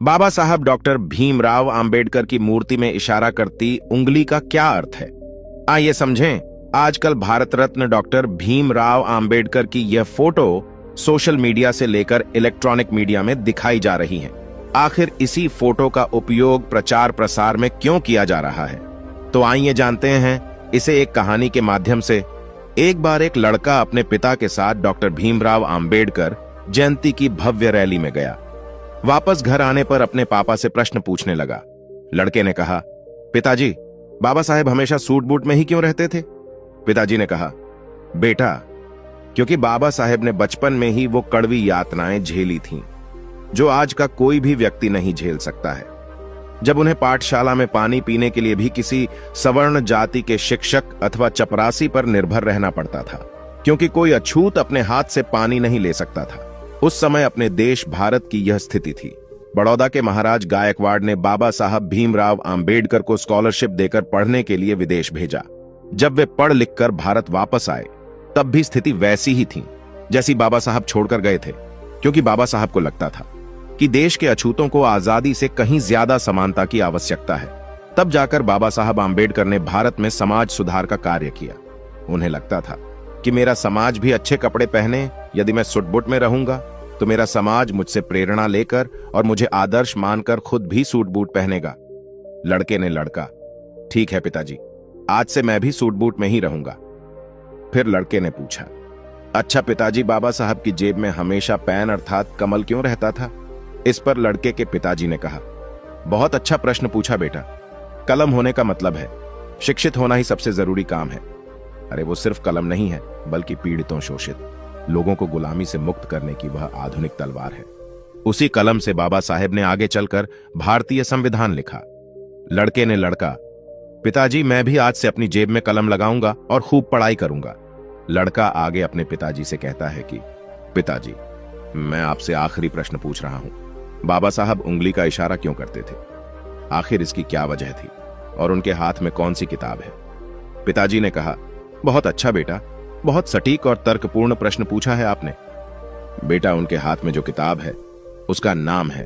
बाबा साहब डॉक्टर भीमराव अंबेडकर की मूर्ति में इशारा करती उंगली का क्या अर्थ है? आइए समझें। आजकल भारत रत्न डॉक्टर भीमराव अंबेडकर की यह फोटो सोशल मीडिया से लेकर इलेक्ट्रॉनिक मीडिया में दिखाई जा रही है। आखिर इसी फोटो का उपयोग प्रचार प्रसार में क्यों किया जा रहा है? तो आइए जानते हैं इसे एक कहानी के माध्यम से। एक बार एक लड़का अपने पिता के साथ डॉक्टर भीमराव अंबेडकर जयंती की भव्य रैली में गया। वापस घर आने पर अपने पापा से प्रश्न पूछने लगा। लड़के ने कहा, पिताजी, बाबा साहेब हमेशा सूट बूट में ही क्यों रहते थे? पिताजी ने कहा, बेटा, क्योंकि बाबा साहेब ने बचपन में ही वो कड़वी यातनाएं झेली थीं, जो आज का कोई भी व्यक्ति नहीं झेल सकता है। जब उन्हें पाठशाला में पानी पीने के लिए भी किसी सवर्ण जाति के शिक्षक अथवा चपरासी पर निर्भर रहना पड़ता था, क्योंकि कोई अछूत अपने हाथ से पानी नहीं ले सकता था। उस समय अपने देश भारत की यह स्थिति थी। बड़ौदा के महाराज गायकवाड़ ने बाबा साहब भीमराव अंबेडकर को स्कॉलरशिप देकर पढ़ने के लिए विदेश भेजा। जब वे पढ़ लिखकर भारत वापस आए, तब भी स्थिति वैसी ही थी जैसी बाबा साहब छोड़कर गए थे, क्योंकि बाबा साहब को लगता था कि देश के अछूतों को आजादी से कहीं ज्यादा समानता की आवश्यकता है। तब जाकर बाबा साहब अंबेडकर ने भारत में समाज सुधार का कार्य किया। उन्हें लगता था कि मेरा समाज भी अच्छे कपड़े पहने, यदि मैं सुट-बूट में रहूंगा तो मेरा समाज मुझसे प्रेरणा लेकर और मुझे आदर्श मानकर खुद भी सूट बूट पहनेगा। लड़के ने लड़का, ठीक है पिताजी, आज से मैं भी सूट बूट में ही रहूंगा। फिर लड़के ने पूछा, अच्छा पिताजी, बाबा साहब की जेब में हमेशा पेन अर्थात कमल क्यों रहता था? इस पर लड़के के पिताजी ने कहा, बहुत अच्छा प्रश्न पूछा बेटा। कलम होने का मतलब है शिक्षित होना ही सबसे जरूरी काम है। अरे वो सिर्फ कलम नहीं है, बल्कि पीड़ितों, शोषित लोगों को गुलामी से मुक्त करने की वह आधुनिक तलवार है। उसी कलम से बाबा साहेब ने आगे चलकर भारतीय संविधान लिखा। लड़के ने लड़का, पिताजी, मैं भी आज से अपनी जेब में कलम लगाऊंगा और खूब पढ़ाई करूंगा। लड़का आगे अपने पिताजी से कहता है कि पिताजी, मैं आपसे आखिरी प्रश्न पूछ रहा हूं। बाबा साहब उंगली का इशारा क्यों करते थे? आखिर इसकी क्या वजह थी और उनके हाथ में कौन सी किताब है? पिताजी ने कहा, बहुत अच्छा बेटा, बहुत सटीक और तर्कपूर्ण प्रश्न पूछा है आपने। बेटा, उनके हाथ में जो किताब है उसका नाम है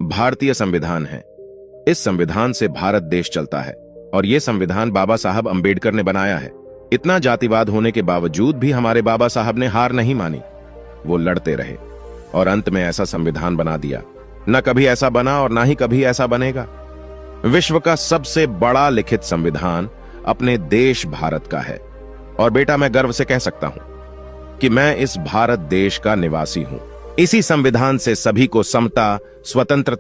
भारतीय संविधान है। इस संविधान से भारत देश चलता है और यह संविधान बाबा साहब अंबेडकर ने बनाया है। इतना जातिवाद होने के बावजूद भी हमारे बाबा साहब ने हार नहीं मानी। वो लड़ते रहे और अंत में ऐसा संविधान बना दिया। न कभी ऐसा बना और ना ही कभी ऐसा बनेगा। विश्व का सबसे बड़ा लिखित संविधान अपने देश भारत का है। और बेटा, मैं गर्व से कह सकता हूं कि मैं इस भारत देश का निवासी हूं। इसी संविधान से सभी को समता, स्वतंत्रता